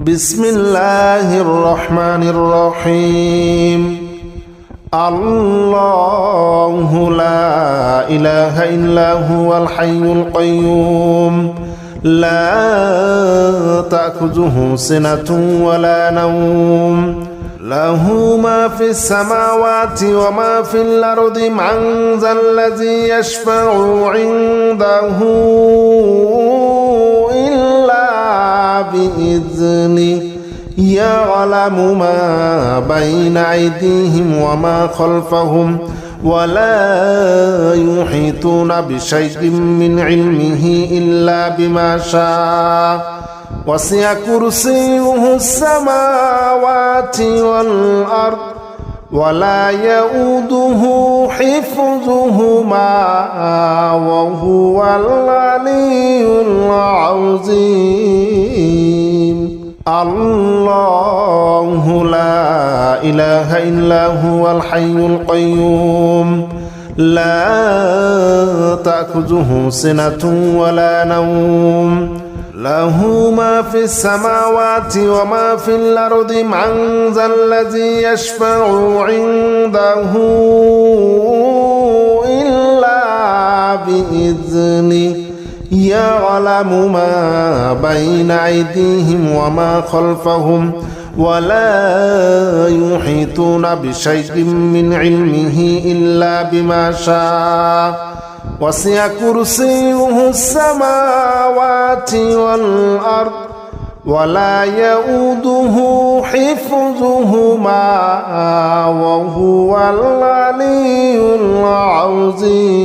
بسم الله الرحمن الرحيم. الله لا إله إلا هو الحي القيوم لا تأخذه سنة ولا نوم له ما في السماوات وما في الأرض من ذا الذي يشفع عنده إلا بإذنه يعلم ما بين أيديهم وما خلفهم ولا يحيطون بشيء من علمه إلا بما شاء وسع كرسيه السماوات والأرض ولا يؤوده حفظهما وهو العلي العظيم. الله لا إله إلا هو الحي القيوم لا تأخذه سنة ولا نوم له ما في السماوات وما في الأرض من ذا الذي يشفع عنده إلا بإذنه يعلم ما بين أيديهم وما خلفهم ولا يحيطون بشيء من علمه إلا بما شاء وسع كرسيه السماوات والأرض ولا يؤوده حفظهما وهو العلي العظيم.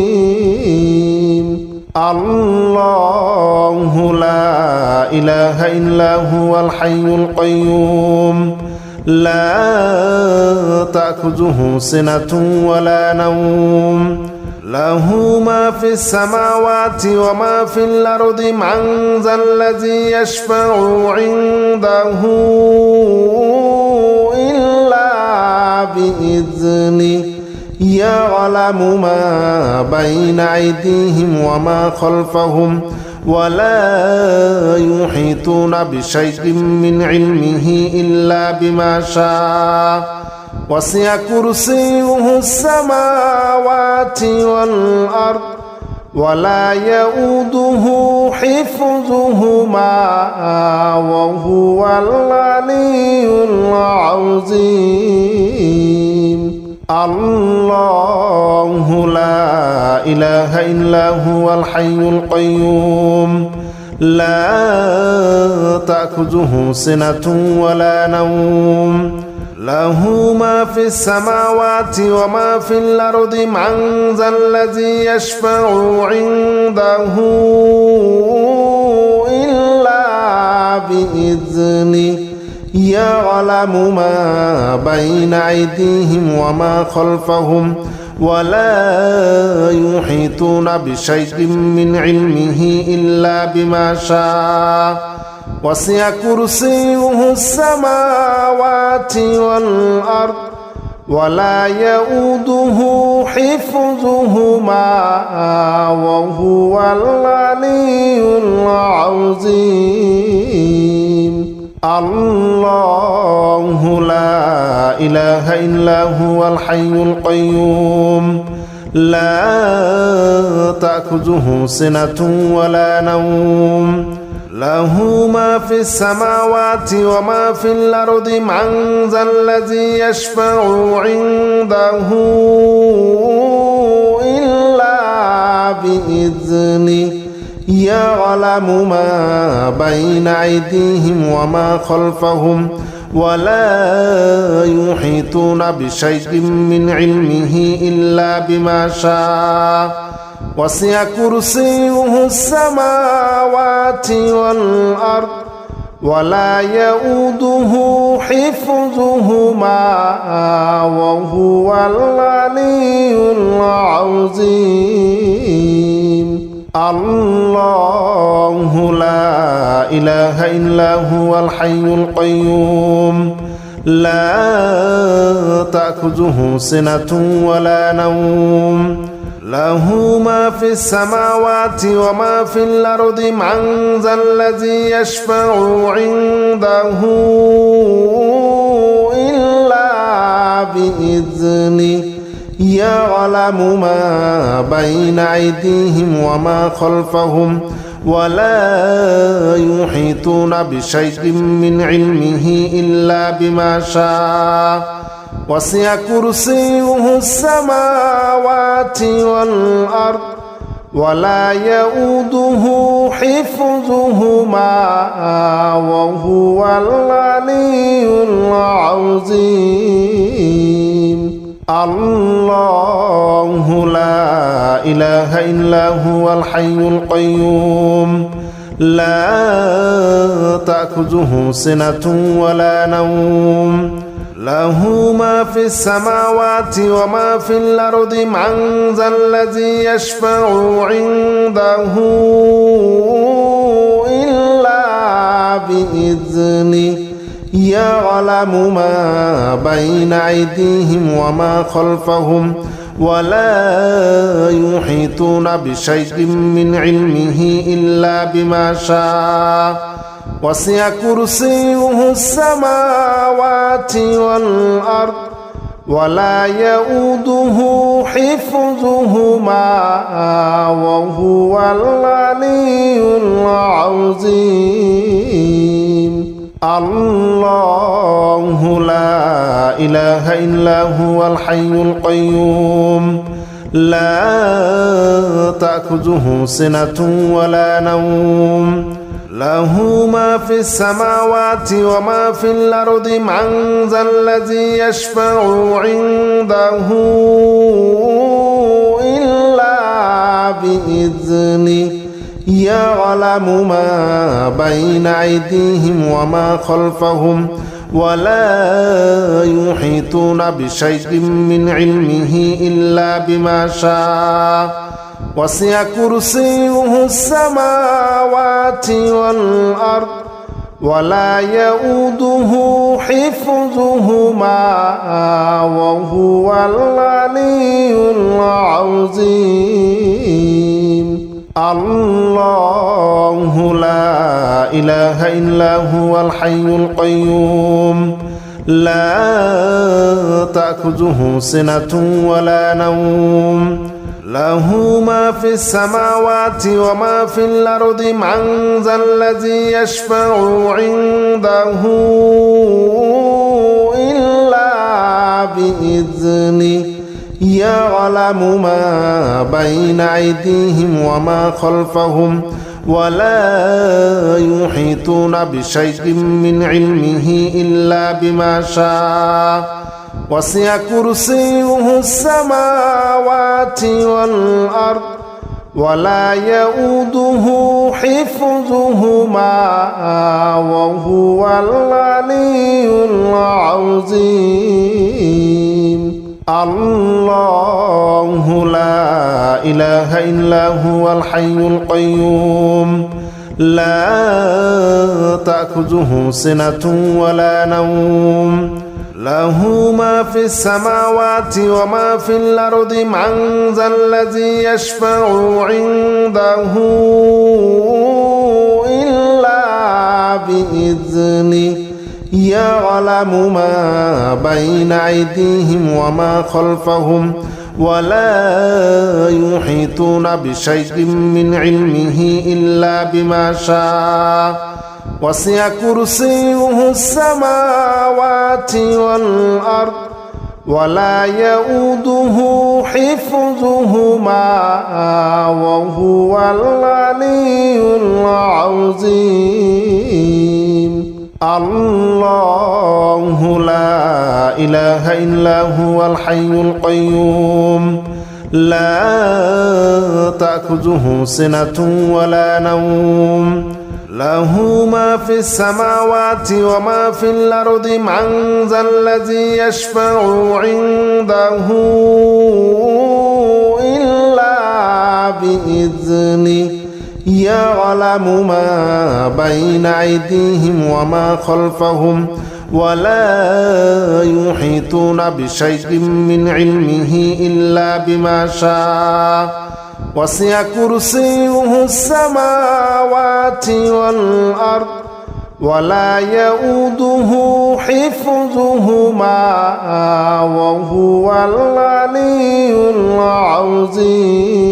الله لا إله إلا هو الحي القيوم لا تأخذه سنة ولا نوم له ما في السماوات وما في الأرض من ذا الذي يشفع عنده إلا بإذنه يعلم ما بين أيديهم وما خلفهم ولا يحيطون بشيء من علمه إلا بما شاء وسع كرسيه السماوات والأرض ولا يؤوده حفظهما وهو العلي العظيم. الله لا إله إلا هو الحي القيوم لا تأخذه سنة ولا نوم له ما في السماوات وما في الأرض من ذا الذي يشفع عنده إلا بإذنه يعلم ما بين أيديهم وما خلفهم ولا يحيطون بشيء من علمه إلا بما شاء وسع كرسيه السماوات والأرض ولا يؤوده حفظهما وهو العلي العظيم. الله لا إله إلا هو الحي القيوم لا تأخذه سنة ولا نوم له ما في السماوات وما في الأرض من ذا الذي يشفع عنده إلا بإذنه يعلم ما بين أيديهم وما خلفهم ولا يحيطون بشيء من علمه إلا بما شاء وسع كرسيه السماوات والأرض ولا يؤوده حفظهما وهو العلي العظيم. الله لا إله إلا هو الحي القيوم لا تأخذه سنة ولا نوم له ما في السماوات وما في الأرض من ذا الذي يشفع عنده إلا بإذنه يعلم ما بين أيديهم وما خلفهم ولا يحيطون بشيء من علمه إلا بما شاء وسع كرسيه السماوات والأرض ولا يؤوده حفظهما وهو العلي العظيم الله لا إله إلا هو الحي القيوم لا تأخذه سنة ولا نوم له ما في السماوات وما في الأرض من ذا الذي يشفع عنده إلا بإذنه يعلم ما بين أيديهم وما خلفهم ولا يحيطون بشيء من علمه إلا بما شاء وسع كرسيه السماوات والأرض ولا يؤوده حفظهما وهو العلي العظيم الله لا إله إلا هو الحي القيوم لا تأخذه سنة ولا نوم له ما في السماوات وما في الأرض من ذا الذي يشفع عنده إلا بإذنه يعلم ما بين أيديهم وما خلفهم ولا يحيطون بشيء من علمه إلا بما شاء وسع كرسيه السماوات والأرض ولا يؤوده حفظهما وهو العلي العظيم الله لا إله إلا هو الحي القيوم لا تأخذه سنة ولا نوم له ما في السماوات وما في الأرض من ذا الذي يشفع عنده إلا بإذنه يعلم ما بين أيديهم وما خلفهم ولا يحيطون بشيء من علمه إلا بما شاء وسع كرسيه السماوات والأرض ولا يؤوده حفظهما وهو العلي العظيم الله لا إله إلا هو الحي القيوم لا تأخذه سنة ولا نوم له ما في السماوات وما في الأرض من ذا الذي يشفع عنده إلا بإذنه يعلم ما بين أيديهم وما خلفهم ولا يحيطون بشيء من علمه إلا بما شاء وسع كرسيه السماوات والأرض ولا يؤوده حفظهما وهو العلي العظيم الله لا إله إلا هو الحي القيوم لا تأخذه سنة ولا نوم له ما في السماوات وما في الأرض من ذا الذي يشفع عنده إلا بإذنه يعلم ما بين أيديهم وما خلفهم ولا يحيطون بشيء من علمه إلا بما شاء وسع كرسيه السماوات والأرض ولا يؤوده حفظهما وهو العلي العظيم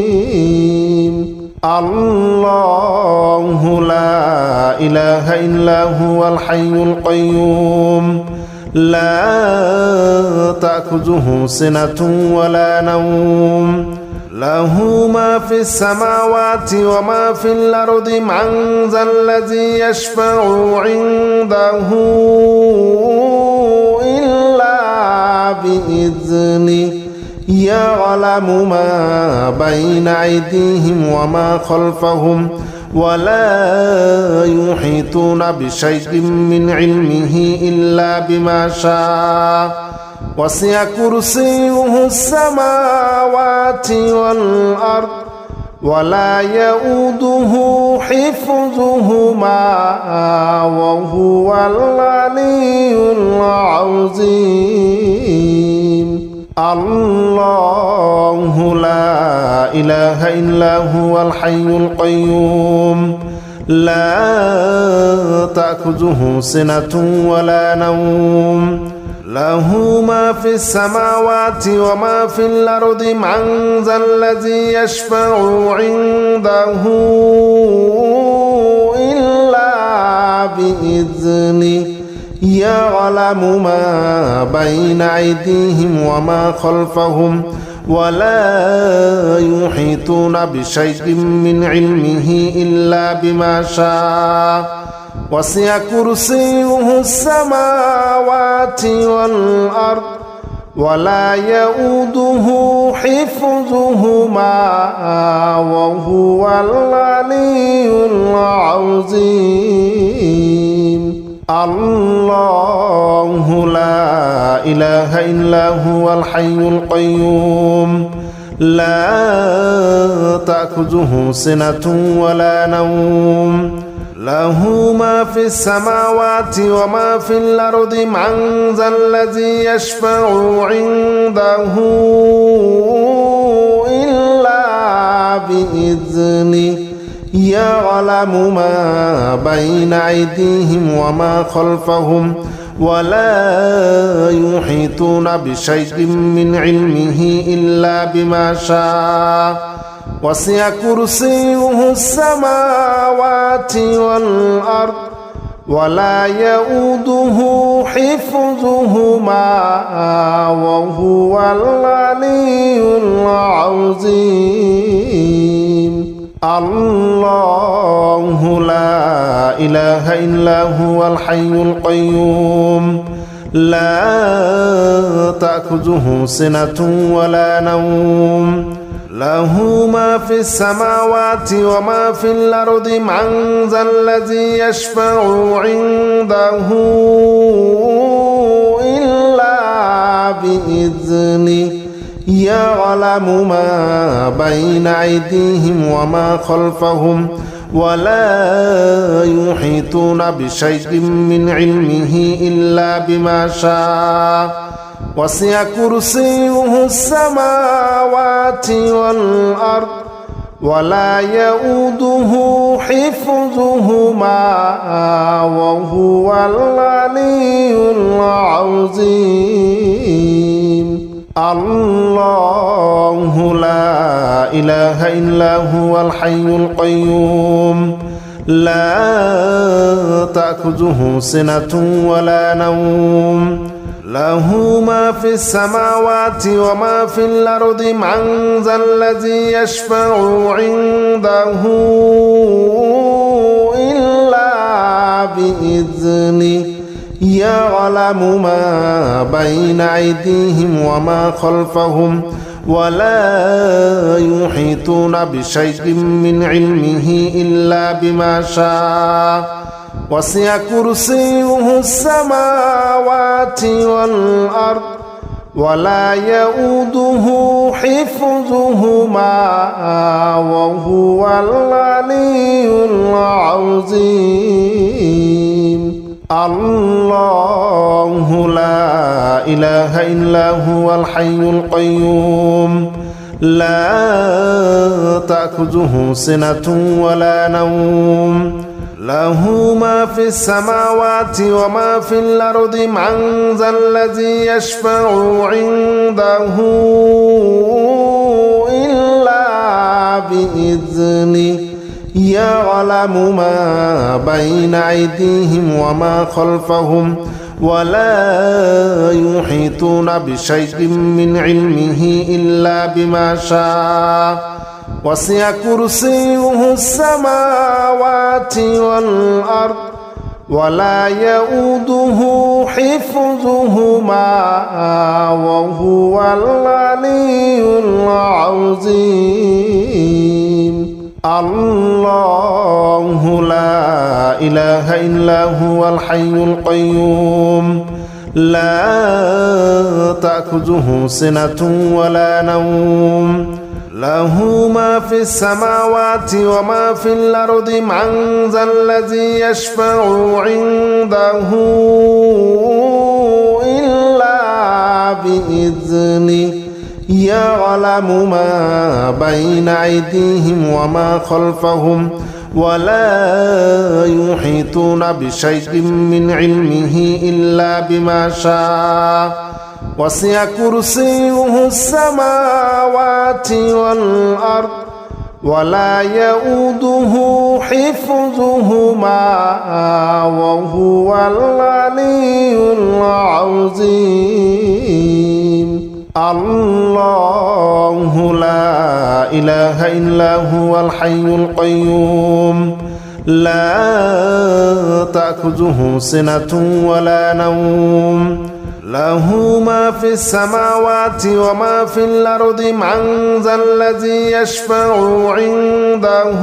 الله لا إله إلا هو الحي القيوم لا تأخذه سنة ولا نوم له ما في السماوات وما في الأرض من ذا الذي يشفع عنده إلا بإذنه يعلم ما بين أيديهم وما خلفهم ولا يحيطون بشيء من علمه إلا بما شاء وسع كرسيه السماوات والأرض ولا يؤوده حفظهما وهو العلي العظيم الله لا إله إلا هو الحي القيوم لا تأخذه سنة ولا نوم له ما في السماوات وما في الأرض من ذا الذي يشفع عنده إلا بإذنه يعلم ما بين أيديهم وما خلفهم ولا يحيطون بشيء من علمه إلا بما شاء وسع كرسيه السماوات والأرض ولا يؤوده حفظهما وهو العلي العظيم الله لا إله إلا هو الحي القيوم لا تأخذه سنة ولا نوم له ما في السماوات وما في الأرض من ذا الذي يشفع عنده إلا بإذنه يعلم ما بين أيديهم وما خلفهم ولا يحيطون بشيء من علمه إلا بما شاء وسع كرسيه السماوات والأرض ولا يؤوده حفظهما وهو العلي العظيم الله لا إله إلا هو الحي القيوم لا تأخذه سنة ولا نوم له ما في السماوات وما في الأرض من ذا الذي يشفع عنده إلا بإذنه يعلم ما بين أيديهم وما خلفهم ولا يحيطون بشيء من علمه إلا بما شاء وسع كرسيه السماوات والأرض ولا يؤوده حفظهما وهو العلي العظيم الله لا إله إلا هو الحي القيوم لا تأخذه سنة ولا نوم له ما في السماوات وما في الأرض من ذا الذي يشفع عنده إلا بإذنه يعلم ما بين أيديهم وما خلفهم ولا يحيطون بشيء من علمه إلا بما شاء وسع كرسيه السماوات والأرض ولا يؤوده حفظهما وهو العلي العظيم الله لا إله إلا هو الحي القيوم لا تأخذه سنة ولا نوم له ما في السماوات وما في الأرض من ذا الذي يشفع عنده إلا بإذنه يعلم ما بين أيديهم وما خلفهم ولا يحيطون بشيء من علمه إلا بما شاء وسع كرسيه السماوات والأرض ولا يؤوده حفظهما وهو العلي العظيم الله لا إله إلا هو الحي القيوم لا تأخذه سنة ولا نوم له ما في السماوات وما في الأرض من ذا الذي يشفع عنده إلا بإذنه يعلم ما بين أيديهم وما خلفهم ولا يحيطون بشيء من علمه إلا بما شاء وسع كرسيه السماوات والأرض ولا يؤوده حفظهما وهو العلي العظيم الله لا إله إلا هو الحي القيوم لا تأخذه سنة ولا نوم له ما في السماوات وما في الأرض من ذا الذي يشفع عنده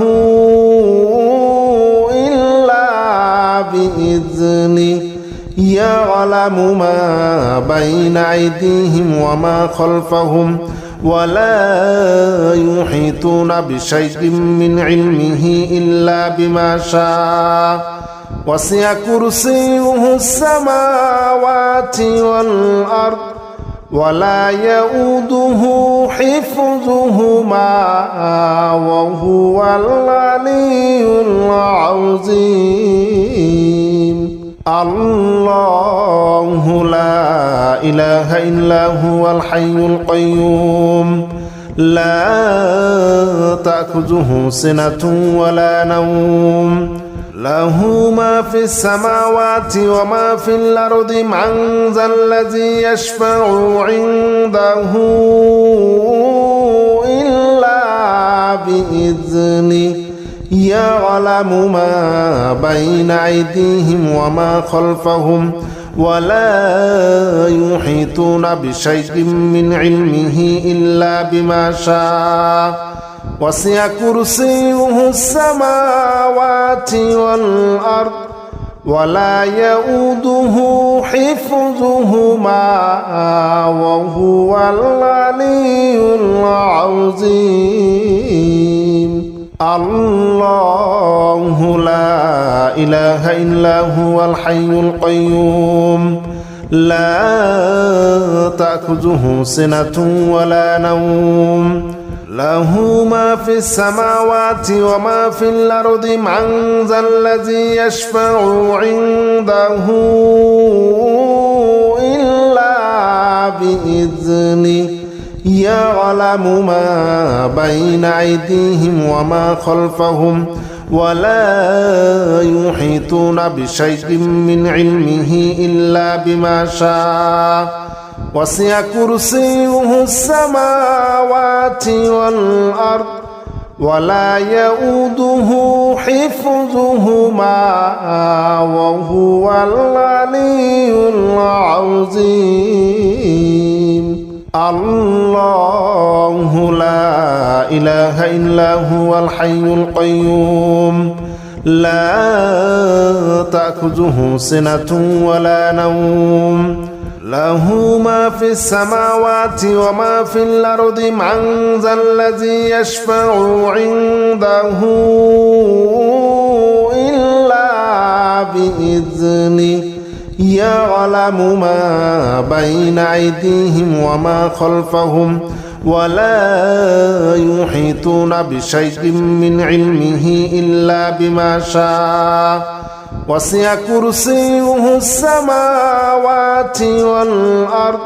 إلا بإذنه يعلم ما بين أيديهم وما خلفهم ولا يحيطون بشيء من علمه إلا بما شاء وسع كرسيه السماوات والأرض ولا يؤوده حفظهما وهو العلي العظيم الله لا إله إلا هو الحي القيوم لا تأخذه سنة ولا نوم له ما في السماوات وما في الأرض من ذا الذي يشفع عنده إلا بإذنه يعلم ما بين أيديهم وما خلفهم ولا يحيطون بشيء من علمه إلا بما شاء وسع كرسيه السماوات والأرض ولا يؤوده حفظهما وهو العلي العظيم الله لا إله إلا هو الحي القيوم لا تأخذه سنة ولا نوم له ما في السماوات وما في الأرض من ذا الذي يشفع عنده إلا بإذنه يعلم ما بين أيديهم وما خلفهم ولا يحيطون بشيء من علمه إلا بما شاء وسع كرسيه السماوات والأرض ولا يؤوده حفظهما وهو العلي العظيم الله لا إله إلا هو الحي القيوم لا تأخذه سنة ولا نوم له ما في السماوات وما في الأرض من ذا الذي يشفع عنده إلا بإذنه يعلم ما بين أيديهم وما خلفهم ولا يحيطون بشيء من علمه إلا بما شاء وسع كرسيه السماوات والأرض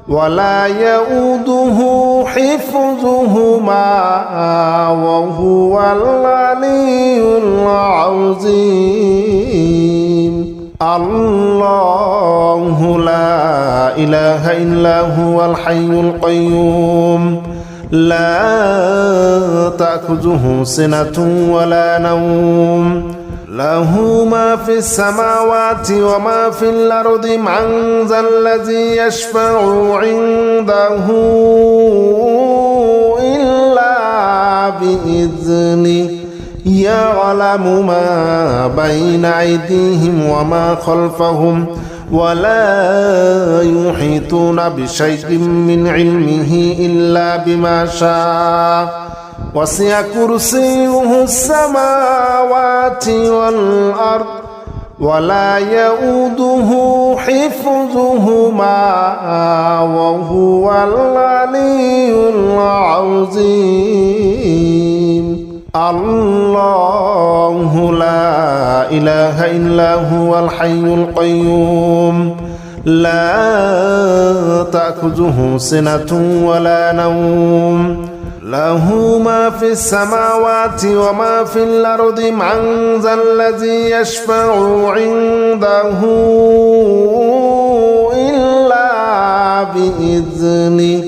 ولا يؤوده حفظهما وهو العلي العظيم الله لا إله إلا هو الحي القيوم لا تأخذه سنة ولا نوم له ما في السماوات وما في الأرض من ذا الذي يشفع عنده إلا بإذنه يعلم ما بين أيديهم وما خلفهم ولا يحيطون بشيء من علمه إلا بما شاء وسع كرسيه السماوات والأرض ولا يؤوده حفظهما وهو العلي العظيم الله لا إله إلا هو الحي القيوم لا تأخذه سنة ولا نوم له ما في السماوات وما في الأرض من ذا الذي يشفع عنده إلا بإذنه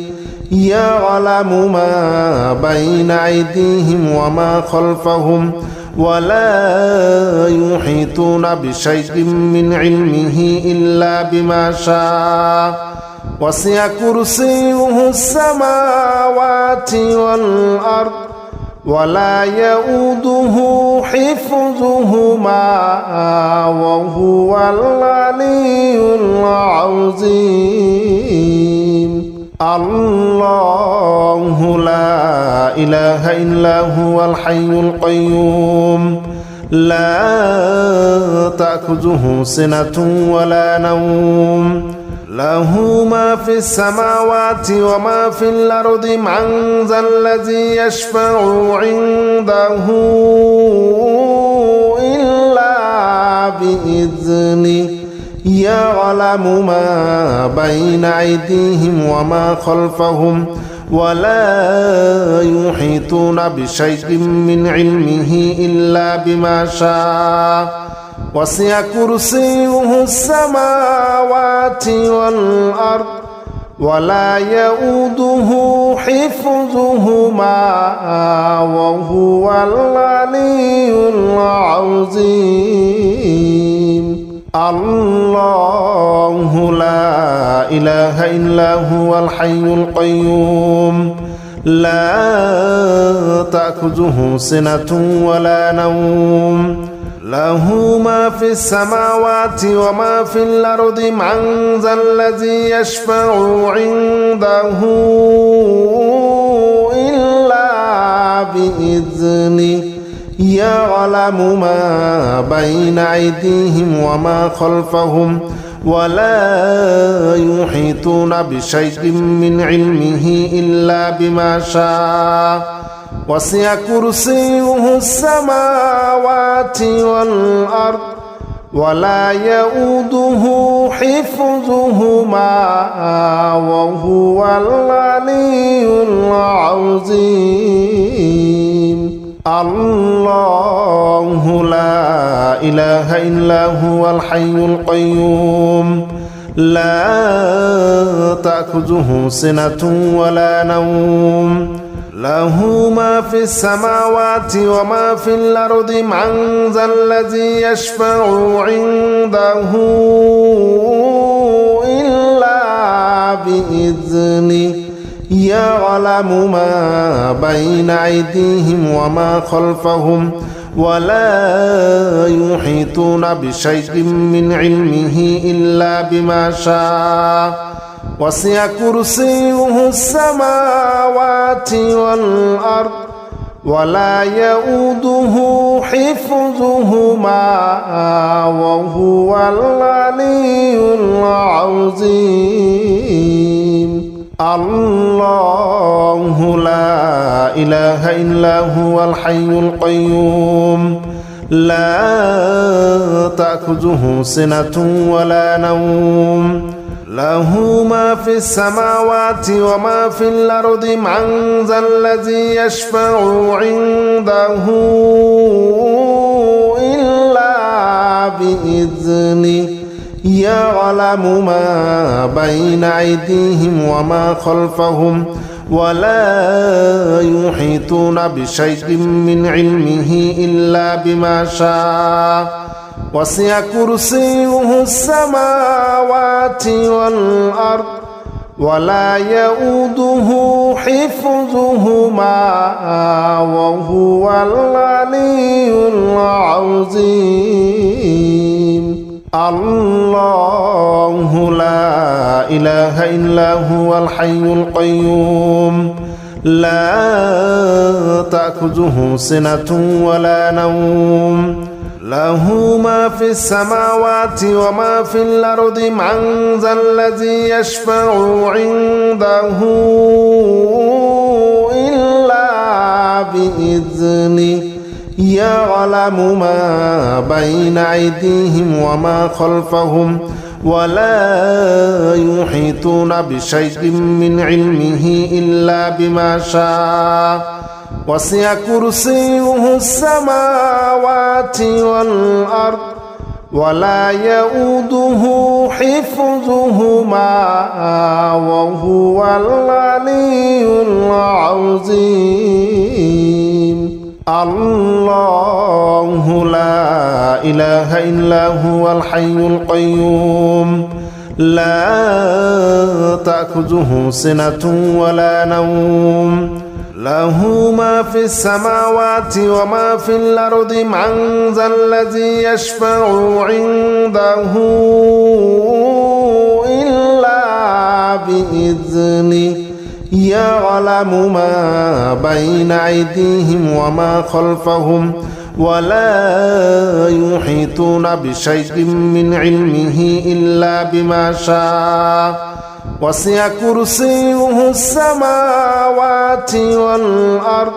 يعلم ما بين أيديهم وما خلفهم ولا يحيطون بشيء من علمه إلا بما شاء وسع كرسيه السماوات والأرض ولا يؤوده حفظهما وهو العلي العظيم الله لا إله إلا هو الحي القيوم لا تأخذه سنة ولا نوم له ما في السماوات وما في الأرض من ذا الذي يشفع عنده إلا بإذنه يعلم ما بين أيديهم وما خلفهم ولا يحيطون بشيء من علمه إلا بما شاء وسع كرسيه السماوات والأرض ولا يؤوده حفظهما وهو العلي العظيم الله لا إله إلا هو الحي القيوم لا تأخذه سنة ولا نوم له ما في السماوات وما في الأرض من ذا الذي يشفع عنده إلا بإذنه يعلم ما بين أيديهم وما خلفهم ولا يحيطون بشيء من علمه إلا بما شاء وسع كرسيه السماوات والأرض ولا يؤوده حفظهما وهو العلي العظيم الله لا إله إلا هو الحي القيوم لا تأخذه سنة ولا نوم له ما في السماوات وما في الأرض من ذا الذي يشفع عنده إلا بإذنه يعلم ما بين أيديهم وما خلفهم ولا يحيطون بشيء من علمه إلا بما شاء وسع كرسيه السماوات والأرض ولا يؤوده حفظهما وهو العلي العظيم الله لا إله إلا هو الحي القيوم لا تأخذه سنة ولا نوم له ما في السماوات وما في الأرض من ذا الذي يشفع عنده إلا بإذنه يعلم ما بين أيديهم وما خلفهم ولا يحيطون بشيء من علمه إلا بما شاء وسع كرسيه السماوات والأرض ولا يؤوده حفظهما وهو العلي العظيم الله لا إله إلا هو الحي القيوم لا تأخذه سنة ولا نوم له ما في السماوات وما في الأرض من ذا الذي يشفع عنده إلا بإذنه يعلم ما بين أيديهم وما خلفهم ولا يحيطون بشيء من علمه إلا بما شاء وسع كرسيه السماوات والأرض ولا يؤوده حفظهما وهو العلي العظيم الله لا إله إلا هو الحي القيوم لا تأخذه سنة ولا نوم له ما في السماوات وما في الأرض من ذا الذي يشفع عنده إلا بإذنه يعلم ما بين أيديهم وما خلفهم ولا يحيطون بشيء من علمه إلا بما شاء وسع كرسيه السماوات والأرض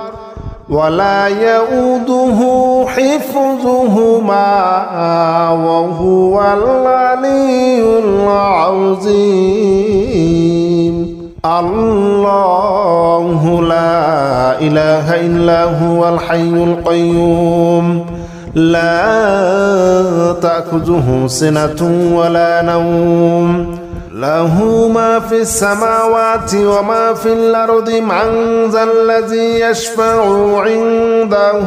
ولا يؤوده حفظهما وهو العلي العظيم الله لا إله إلا هو الحي القيوم لا تأخذه سنة ولا نوم له ما في السماوات وما في الأرض من ذا الذي يشفع عنده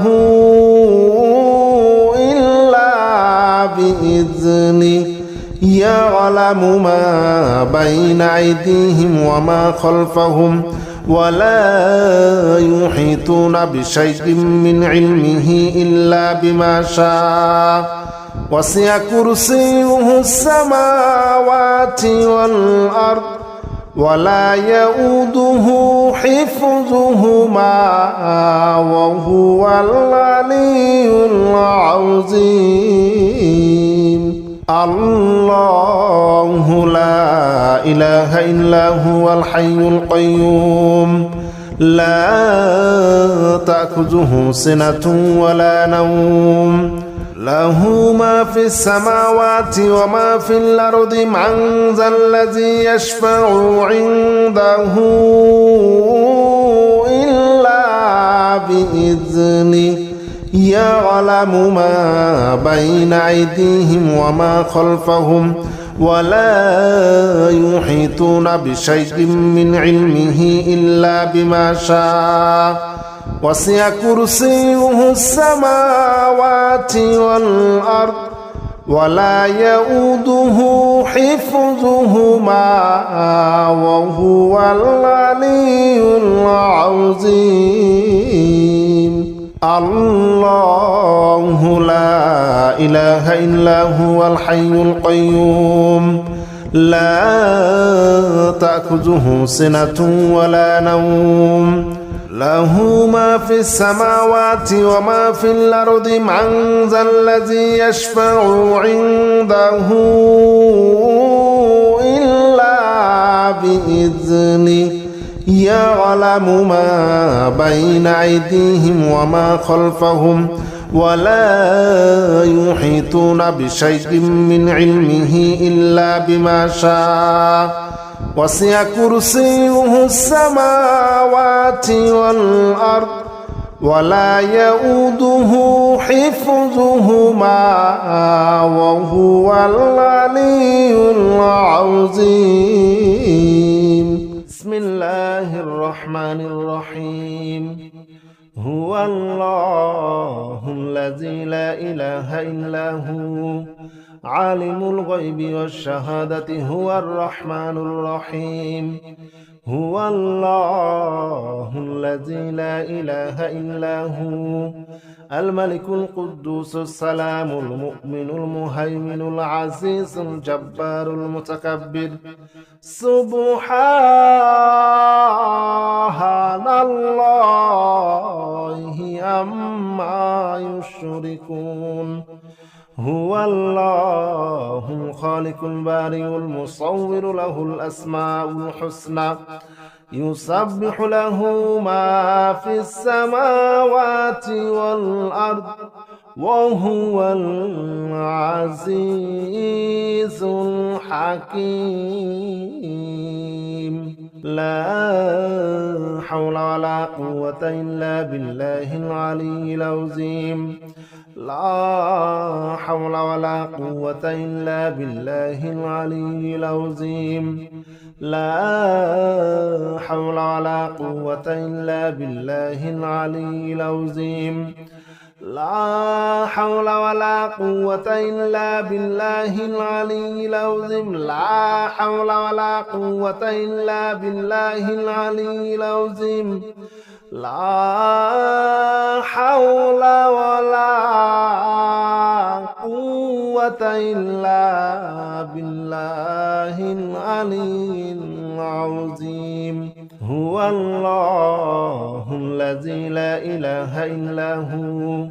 إلا بإذنه يعلم ما بين أيديهم وما خلفهم ولا يحيطون بشيء من علمه إلا بما شاء وسع كرسيه السماوات والأرض ولا يؤوده حفظهما وهو العلي العظيم الله لا إله إلا هو الحي القيوم لا تأخذه سنة ولا نوم له ما في السماوات وما في الأرض من ذا الذي يشفع عنده إلا بإذنه يعلم ما بين أيديهم وما خلفهم ولا يحيطون بشيء من علمه إلا بما شاء وسع كرسيه السماوات والأرض ولا يؤوده حفظهما وهو العلي العظيم الله لا إله إلا هو الحي القيوم لا تأخذه سنة ولا نوم له ما في السماوات وما في الأرض من ذا الذي يشفع عنده إلا بإذنه يعلم ما بين أيديهم وما خلفهم ولا يحيطون بشيء من علمه إلا بما شاء وسع كرسيه السماوات والأرض ولا يؤوده حفظهما وهو العلي العظيم. بسم الله الرحمن الرحيم. هو الله الذي لا إله إلا هو عالم الغيب والشهادة هو الرحمن الرحيم. هو الله الذي لا إله إلا هو الملك القدوس السلام المؤمن المهيمن العزيز الجبار المتكبر. سبحان الله عما يشركون. هو الله الخالق البارئ المصور له الأسماء الحسنى يسبح له ما في السماوات والأرض وهو العزيز الحكيم. لا حول ولا قوة إلا بالله العلي العظيم. لا حول ولا قوة إلا بالله العلي العظيم. لا حول ولا قوة إلا بالله العلي العظيم. لا حول ولا قوة إلا بالله العلي العظيم. لا حول ولا قوة إلا بالله العلي العظيم. لا حول ولا قوة إلا بالله العلي العظيم. هو الله الذي لا إله إلا هو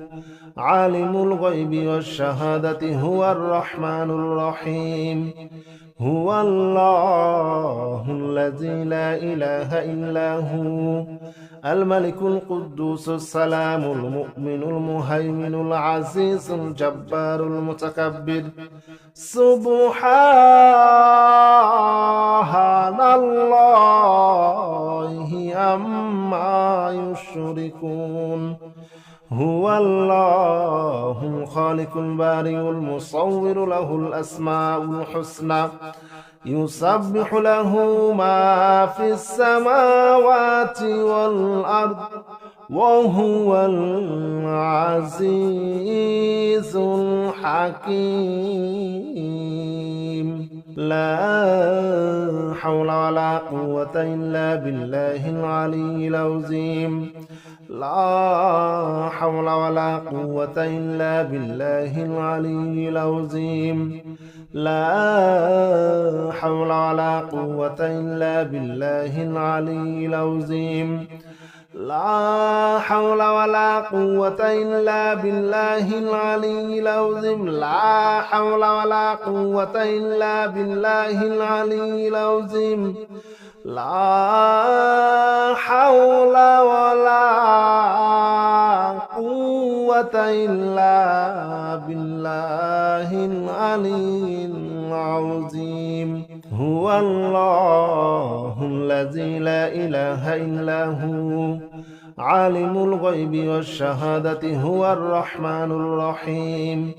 عالم الغيب والشهادة هو الرحمن الرحيم. هو الله الذي لا إله إلا هو الملك القدوس السلام المؤمن المهيمن العزيز الجبار المتكبر. سبحان الله عما يشركون. هو الله الخالق البارئ المصور له الأسماء الحسنى يسبح له ما في السماوات والأرض وهو العزيز الحكيم. لا حول ولا قوة إلا بالله العلي العظيم. لا حول ولا قوة إلا بالله العلي العظيم. لا حول ولا قوة إلا بالله العلي العظيم. لا حول ولا قوة إلا بالله العلي العظيم. لا حول ولا قوة إلا بالله العلي العظيم. لا حول ولا قوة إلا بالله العلي العظيم. هو الله الذي لا إله إلا هو عالم الغيب والشهادة هو الرحمن الرحيم.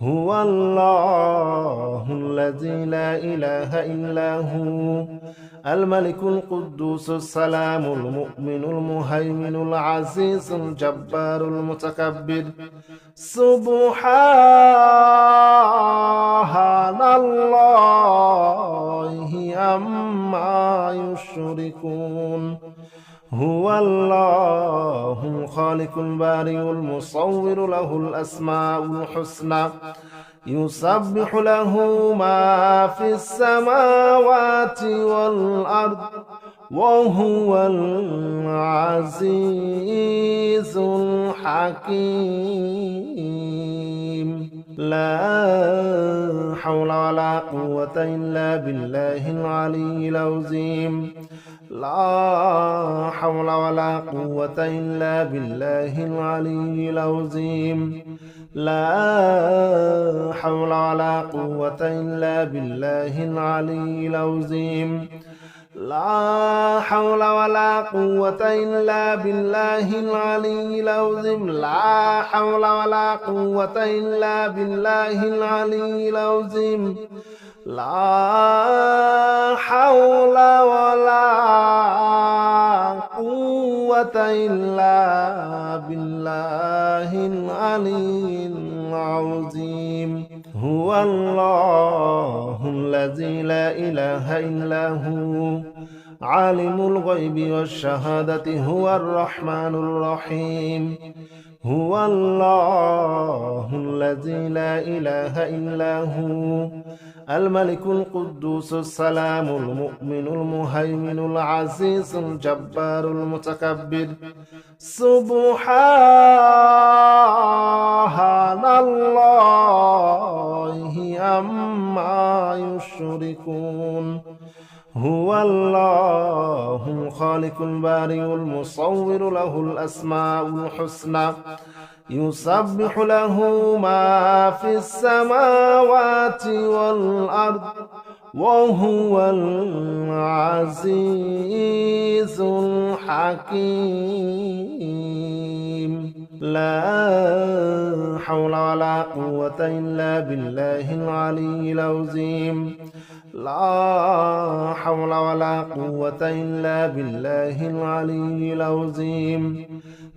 هو الله الذي لا إله إلا هو الملك القدوس السلام المؤمن المهيمن العزيز الجبار المتكبر. سبحان الله عما يشركون. هو الله الخالق البارئ المصور له الأسماء الحسنى يسبح له ما في السماوات والأرض وهو العزيز الحكيم لا حول ولا قوة إلا بالله العلي العظيم لا حول ولا قوة إلا بالله العلي العظيم لا حول ولا قوة إلا بالله العلي العظيم لا حول ولا قوة إلا بالله العلي العظيم لا حول ولا قوة إلا بالله العلي العظيم لا حول ولا قوة إلا بالله العلي العظيم هو الله الذي لا إله إلا هو عالم الغيب والشهادة هو الرحمن الرحيم هو الله الذي لا إله إلا هو الملك القدوس السلام المؤمن المهيمن العزيز الجبار المتكبر سبحان الله عما يشركون هو الله الخالق البارئ المصور له الأسماء الحسنى يسبح له ما في السماوات والأرض وهو العزيز الحكيم لا حول ولا قوة إلا بالله العلي العظيم لا حول ولا قوة إلا بالله العلي العظيم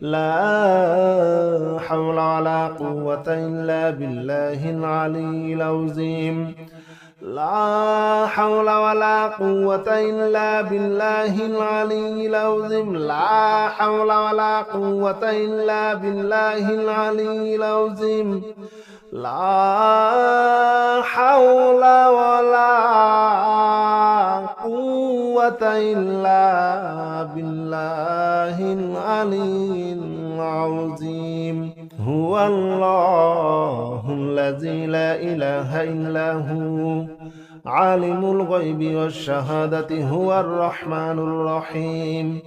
لا حول ولا قوة إلا بالله العلي العظيم لا حول ولا قوة إلا بالله العلي العظيم لا حول ولا قوة إلا بالله العلي العظيم لا حول ولا قوة إلا بالله العلي العظيم هو الله الذي لا إله إلا هو عالم الغيب والشهادة هو الرحمن الرحيم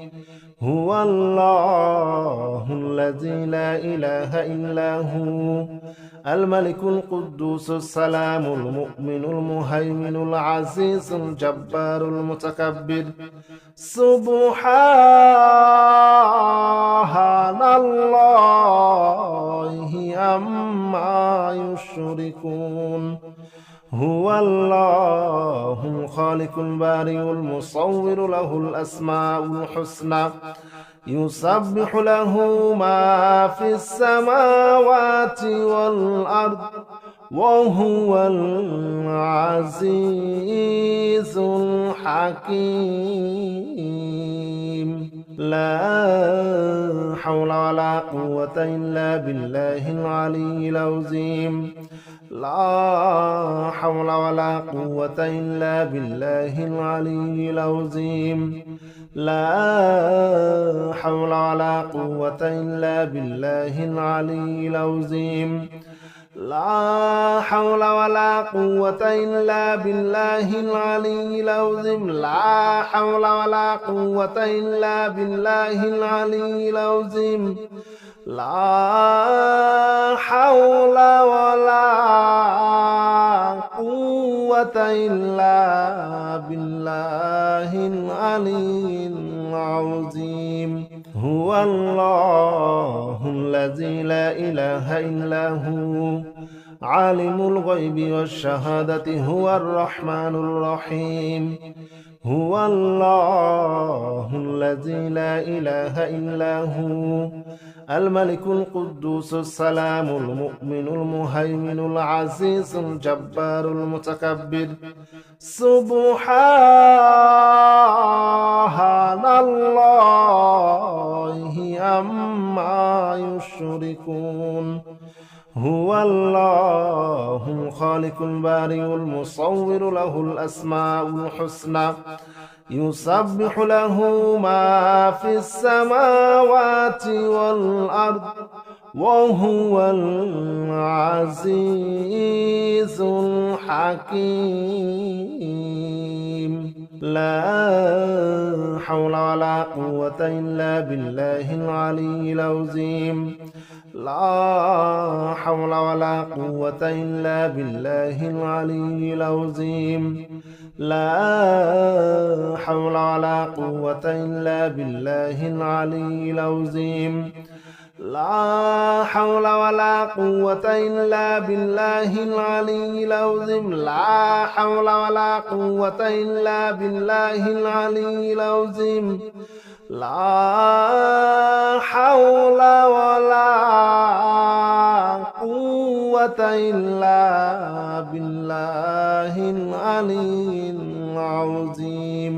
هو الله الذي لا إله إلا هو الملك القدوس السلام المؤمن المهيمن العزيز الجبار المتكبر سبحان الله عما يشركون هو الله الخالق البارئ المصور له الأسماء الحسنى يسبح له ما في السماوات والأرض وهو العزيز الحكيم لا حول ولا قوة إلا بالله العلي العظيم لا حول ولا قوة إلا بالله العلي العظيم لا حول ولا قوة إلا بالله العلي العظيم لا حول ولا قوة إلا بالله العلي العظيم لا حول ولا قوة إلا بالله العلي العظيم لا حول ولا قوة إلا بالله العلي العظيم هو الله الذي لا إله إلا هو عالم الغيب والشهادة هو الرحمن الرحيم هو الله الذي لا إله إلا هو الملك القدوس السلام المؤمن المهيمن العزيز الجبار المتكبر سبحان الله عما يشركون هو الله الخالق البارئ المصور له الأسماء الحسنى يسبح له ما في السماوات والأرض وهو العزيز الحكيم. لا حول ولا قوة إلا بالله العلي العظيم. لا حول ولا قوة إلا بالله العلي العظيم. لا حول ولا قوة إلا بالله العلي العظيم. لا حول ولا قوة إلا بالله العلي العظيم. لا حول ولا قوة إلا بالله العلي العظيم. لا حول ولا قوة إلا بالله العلي العظيم.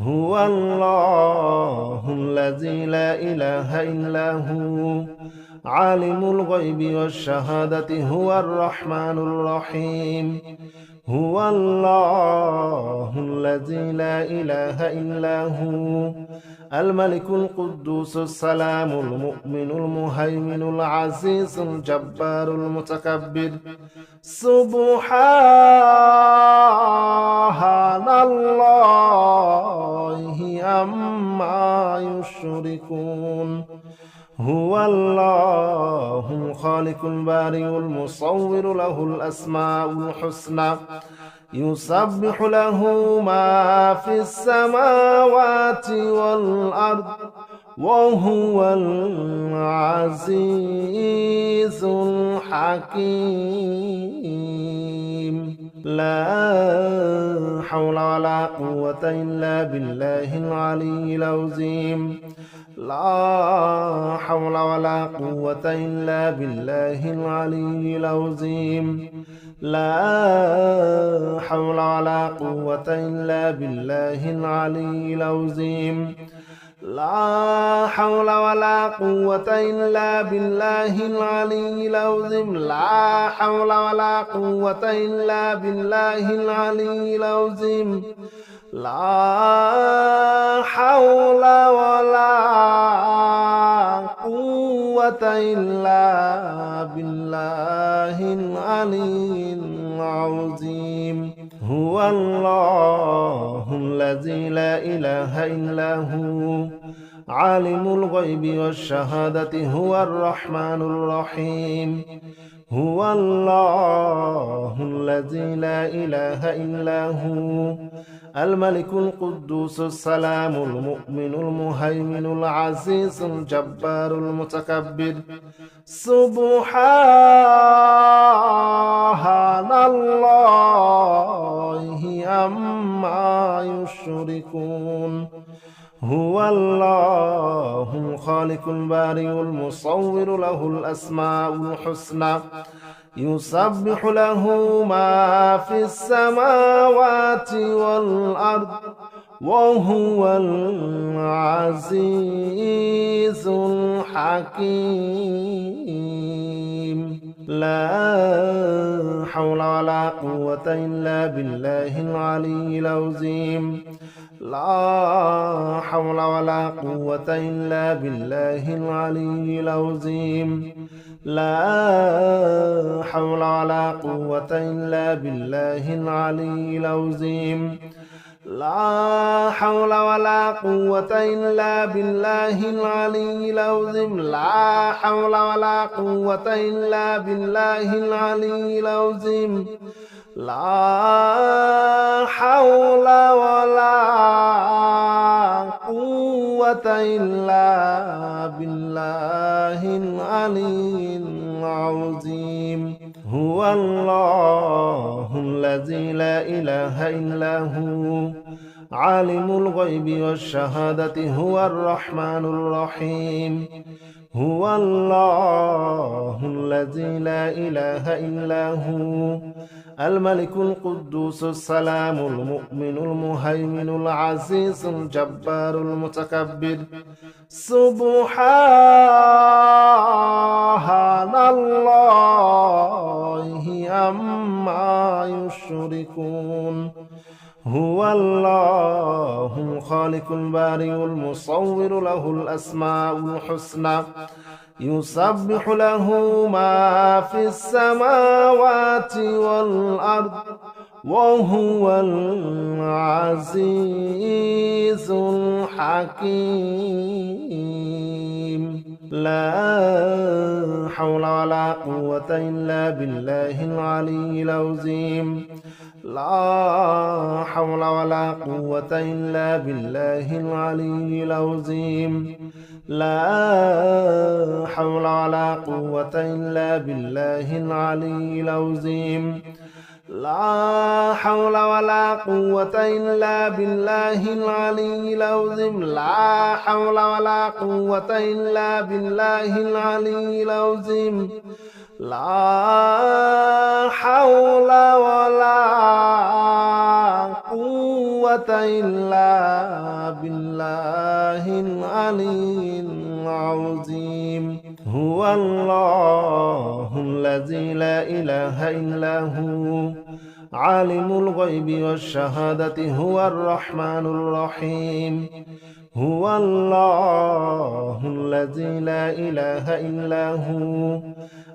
هو الله الذي لا إله إلا هو عالم الغيب والشهادة هو الرحمن الرحيم. هو الله الذي لا إله إلا هو الملك القدوس السلام المؤمن المهيمن العزيز الجبار المتكبر. سبحان الله عما يشركون. هو الله الخالق البارئ المصور له الأسماء الحسنى يسبح له ما في السماوات والأرض وهو العزيز الحكيم. لا حول ولا قوة إلا بالله العلي العظيم. لا حول ولا قوة إلا بالله العلي العظيم. لا حول ولا قوة إلا بالله العلي العظيم. لا حول ولا قوة إلا بالله العلي العظيم. لا حول ولا قوة إلا بالله العلي العظيم. لا حول ولا قوة إلا بالله العلي العظيم. هو الله الذي لا إله إلا هو عالم الغيب والشهادة هو الرحمن الرحيم. هو الله الذي لا إله إلا هو الملك القدوس السلام المؤمن المهيمن العزيز الجبار المتكبر. سبحان الله عما يشركون. هو الله الخالق البارئ المصور له الأسماء الحسنى يسبح له ما في السماوات والأرض وهو العزيز الحكيم. لا حول ولا قوة إلا بالله العلي العظيم. لا حول ولا قوة إلا بالله العلي العظيم. لا حول ولا قوة إلا بالله العلي العظيم. لا حول ولا قوة إلا بالله العلي العظيم. لا حول ولا قوة إلا بالله العلي العظيم. لا حول ولا قوة إلا بالله العلي العظيم. هو الله الذي لا إله إلا هو عالم الغيب والشهادة هو الرحمن الرحيم. هو الله الذي لا إله إلا هو الملك القدوس السلام المؤمن المهيمن العزيز الجبار المتكبر. سبحان الله عما يشركون. هو الله الخالق البارئ المصور له الأسماء الحسنى يسبح له ما في السماوات والأرض وهو العزيز الحكيم لا حول ولا قوة إلا بالله العلي العظيم لا حول ولا قوة إلا بالله العلي العظيم لا حول ولا قوة إلا بالله العلي العظيم لا حول ولا قوة إلا بالله العلي العظيم لا حول ولا قوة إلا بالله العلي العظيم لا حول ولا قوة إلا بالله العلي العظيم هو الله الذي لا إله إلا هو عالم الغيب والشهادة هو الرحمن الرحيم هو الله الذي لا إله إلا هو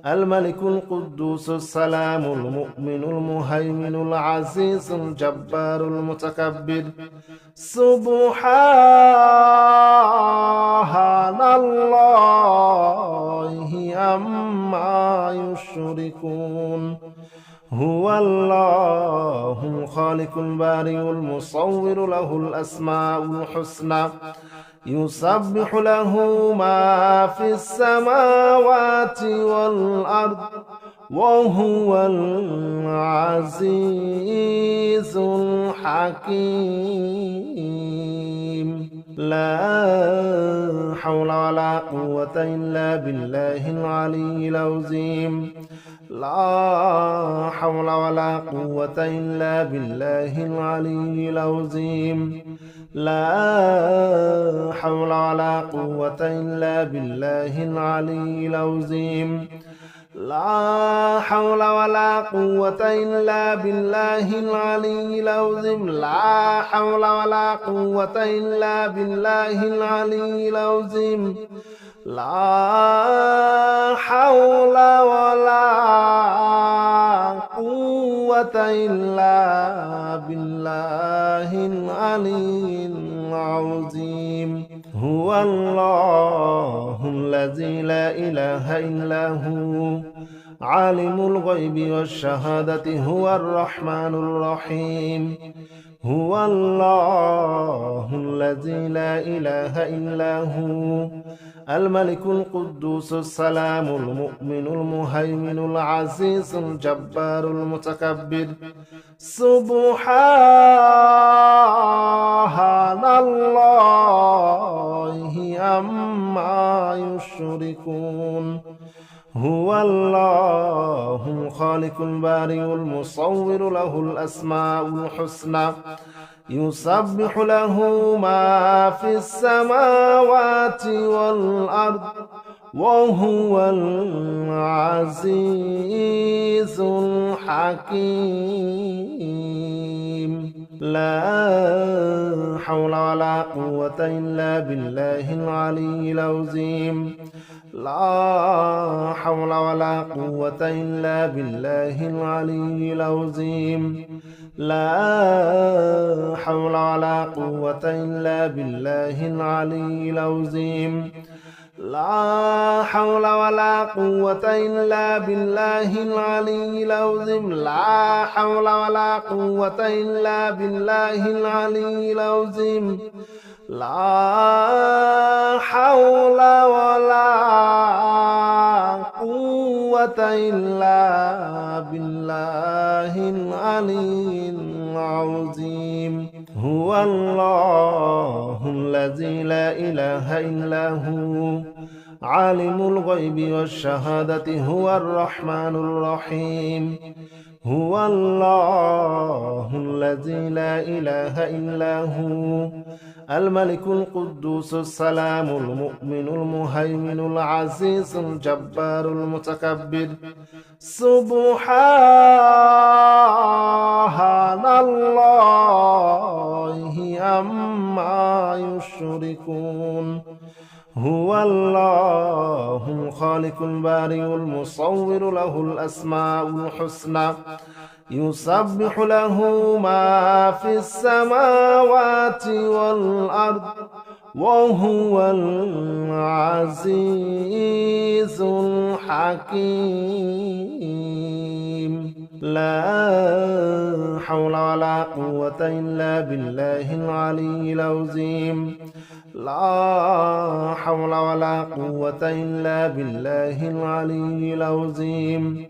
الملك القدوس السلام المؤمن المهيمن العزيز الجبار المتكبر سبحان الله عما يشركون هو الله الخالق البارئ المصور له الأسماء الحسنى يسبح له ما في السماوات والأرض وهو العزيز الحكيم لا حول ولا قوة إلا بالله العلي العظيم لا حول ولا قوة إلا بالله العلي العظيم لا حول ولا قوة إلا بالله العلي العظيم لا حول ولا قوة إلا بالله العلي العظيم لا حول ولا قوة إلا بالله العلي العظيم لا حول ولا قوة إلا بالله العلي العظيم هو الله الذي لا إله إلا هو عالم الغيب والشهادة هو الرحمن الرحيم هو الله الذي لا إله إلا هو الملك القدوس السلام المؤمن المهيمن العزيز الجبار المتكبر سبحان الله عما يشركون هو الله الخالق البارئ المصور له الأسماء الحسنى يسبح له ما في السماوات والأرض وهو العزيز الحكيم لا حول ولا قوة إلا بالله العلي العظيم لا حول ولا قوة إلا بالله العلي العظيم لا حول ولا قوة إلا بالله العلي العظيم لا حول ولا قوة إلا بالله العلي العظيم لا حول ولا قوة إلا بالله العلي العظيم لا حول ولا قوة إلا بالله العلي العظيم هو الله الذي لا إله إلا هو عالم الغيب والشهادة هو الرحمن الرحيم هو الله الذي لا إله إلا هو الملك القدوس السلام المؤمن المهيمن العزيز الجبار المتكبر سبحان الله عما يشركون هو الله الخالق البارئ المصور له الأسماء الحسنى يسبح له ما في السماوات والأرض وهو العزيز الحكيم لا حول ولا قوة إلا بالله العلي العظيم لا حول ولا قوة إلا بالله العلي العظيم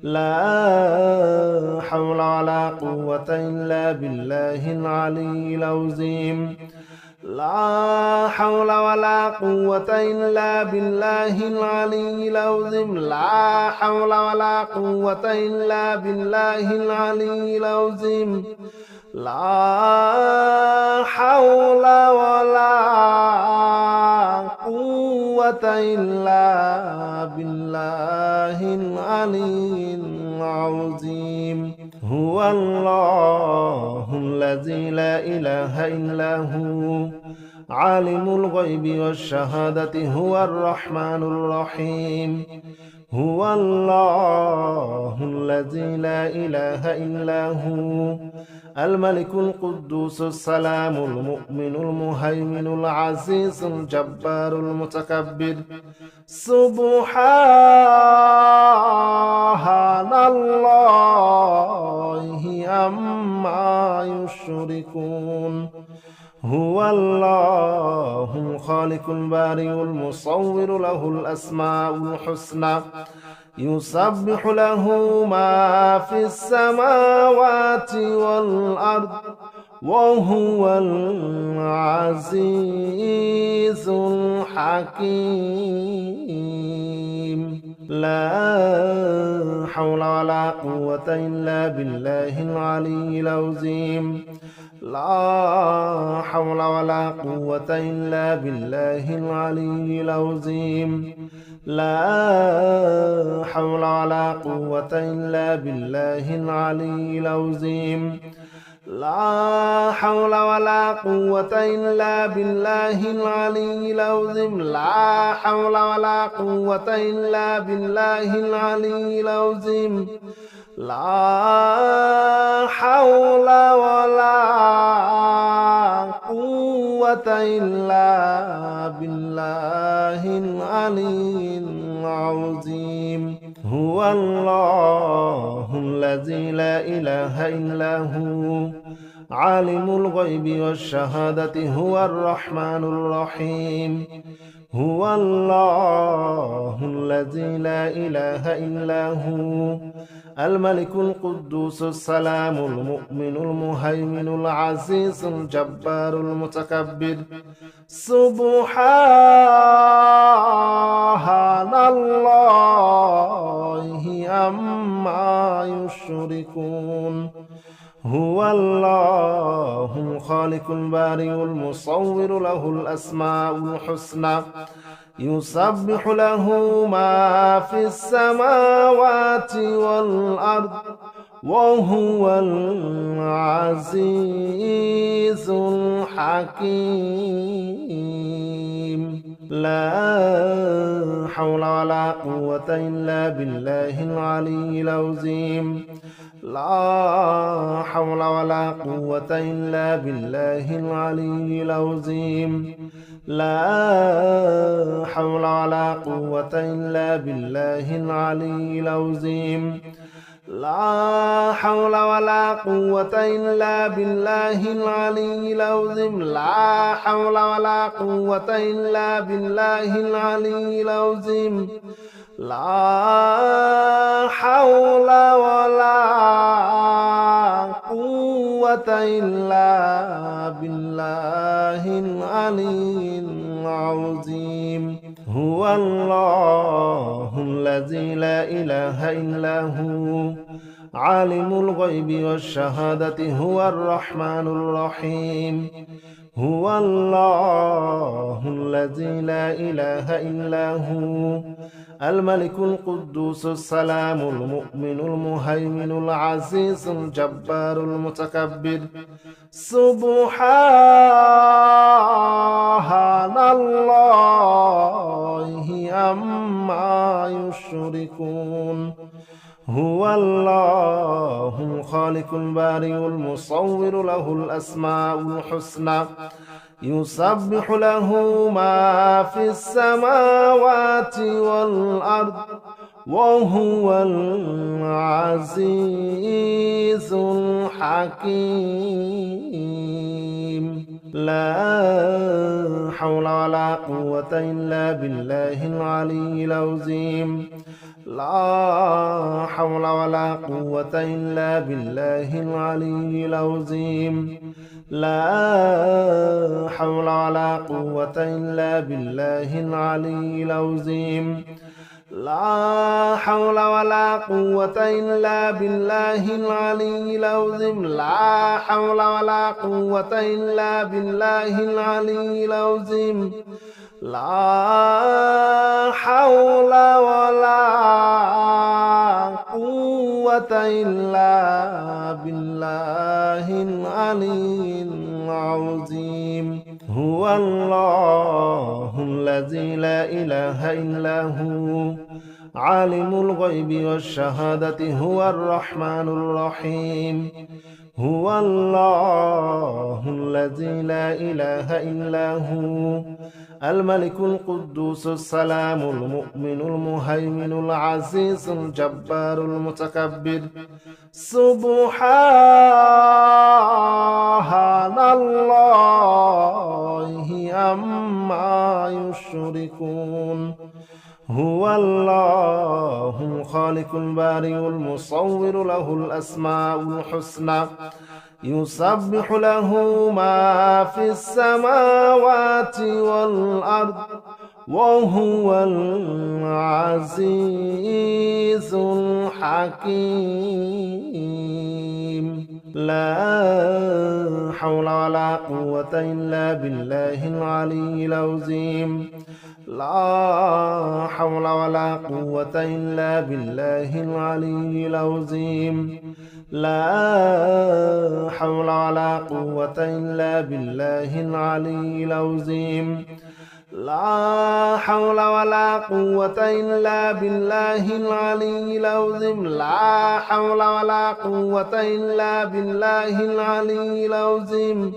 لا حول ولا قوة إلا بالله العلي العظيم لا حول ولا قوة إلا بالله العلي العظيم لا حول ولا قوة إلا بالله العلي العظيم لا حول ولا قوة إلا بالله العلي العظيم هو الله الذي لا إله إلا هو عالم الغيب والشهادة هو الرحمن الرحيم هو الله الذي لا إله إلا هو الملك القدوس السلام المؤمن المهيمن العزيز الجبار المتكبر سبحان الله عما يشركون هو الله الخالق البارئ المصور له الأسماء الحسنى يسبح له ما في السماوات والأرض وهو العزيز الحكيم لا حول ولا قوة إلا بالله العلي العظيم لا حول ولا قوة إلا بالله العلي العظيم لا حول ولا قوة إلا بالله العلي العظيم لا حول ولا قوة إلا بالله العلي العظيم لا حول ولا قوة إلا بالله العلي العظيم لا حول ولا قوة إلا بالله العلي العظيم هو الله الذي لا إله إلا هو عالم الغيب والشهادة هو الرحمن الرحيم هو الله الذي لا إله إلا هو الملك القدوس السلام المؤمن المهيمن العزيز الجبار المتكبر سبحان الله عما يشركون هو الله الخالق البارئ المصور له الأسماء الحسنى يسبح له ما في السماوات والأرض وهو العزيز الحكيم لا حول ولا قوة إلا بالله العلي العظيم لا حول ولا قوة إلا بالله العلي العظيم لا حول ولا قوة إلا بالله العلي العظيم لا حول ولا قوة إلا بالله العلي العظيم لا حول ولا قوة إلا بالله العلي العظيم لا حول ولا قوة إلا بالله العلي العظيم هو الله الذي لا إله إلا هو عالم الغيب والشهادة هو الرحمن الرحيم هو الله الذي لا إله إلا هو الملك القدوس السلام المؤمن المهيمن العزيز الجبار المتكبر سبحان الله عما يشركون هو الله الخالق البارئ المصور له الأسماء الحسنى يسبح له ما في السماوات والأرض وهو العزيز الحكيم لا حول ولا قوة إلا بالله العلي العظيم لا حول ولا قوة إلا بالله العلي العظيم لا حول ولا قوة إلا بالله العلي العظيم لا حول ولا قوة إلا بالله العلي العظيم لا حول ولا قوة إلا بالله العلي العظيم لا حول ولا قوة إلا بالله العلي العظيم هو الله الذي لا إله إلا هو عالم الغيب والشهادة هو الرحمن الرحيم هو الله الذي لا إله إلا هو الملك القدوس السلام المؤمن المهيمن العزيز الجبار المتكبر سبحان الله عما يشركون هو الله الخالق البارئ المصور له الأسماء الحسنى يسبح له ما في السماوات والأرض وهو العزيز الحكيم لا حول ولا قوة إلا بالله العلي العظيم لا حول ولا قوة إلا بالله العلي العظيم لا حول ولا قوة إلا بالله العلي العظيم لا حول ولا قوة إلا بالله العلي العظيم لا حول ولا قوة إلا بالله العلي العظيم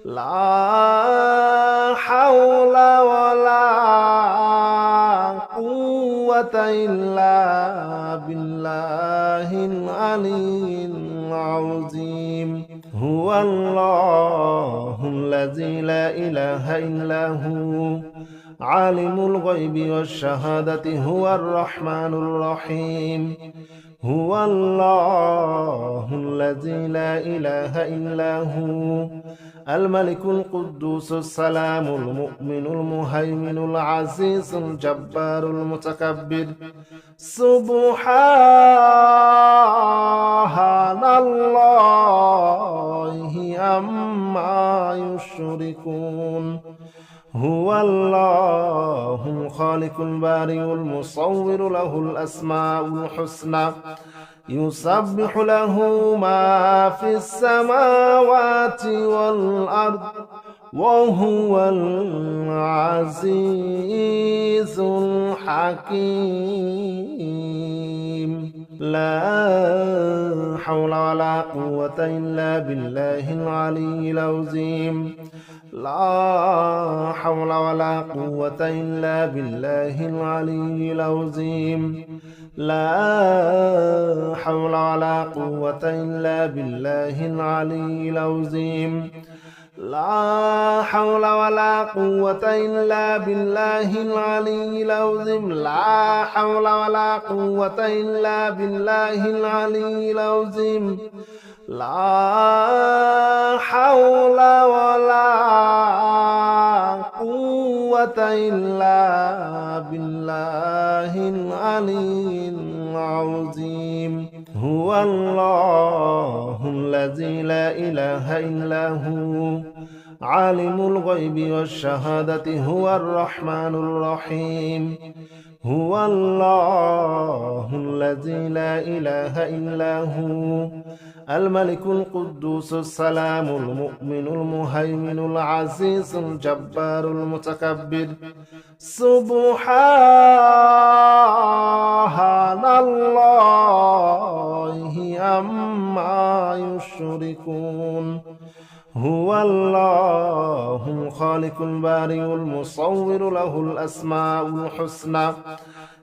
لا حول ولا قوة إلا بالله العلي العظيم هو الله الذي لا إله إلا هو عالم الغيب والشهادة هو الرحمن الرحيم هو الله الذي لا إله إلا هو الملك القدوس السلام المؤمن المهيمن العزيز الجبار المتكبر سبحان الله عما يشركون هو الله الخالق البارئ المصور له الأسماء الحسنى يسبح له ما في السماوات والأرض وهو العزيز الحكيم لا حول ولا قوة إلا بالله العلي العظيم لا حول ولا قوة إلا بالله العلي العظيم لا حول ولا قوة إلا بالله العلي العظيم لا حول ولا قوة إلا بالله العلي العظيم لا حول ولا قوة إلا بالله العلي العظيم لا حول ولا قوة إلا بالله العلي العظيم هو هو الله الذي لا إله إلا هو عالم الغيب والشهادة هو الرحمن الرحيم هو الله الذي لا إله إلا هو الملك القدوس السلام المؤمن المهيمن العزيز الجبار المتكبر سبحان الله عما يشركون هو الله الخالق البارئ المصور له الأسماء الحسنى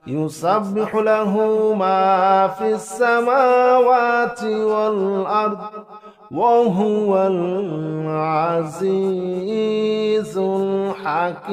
يسبح له ما في السماوات والأرض وهو العزيز الحكيم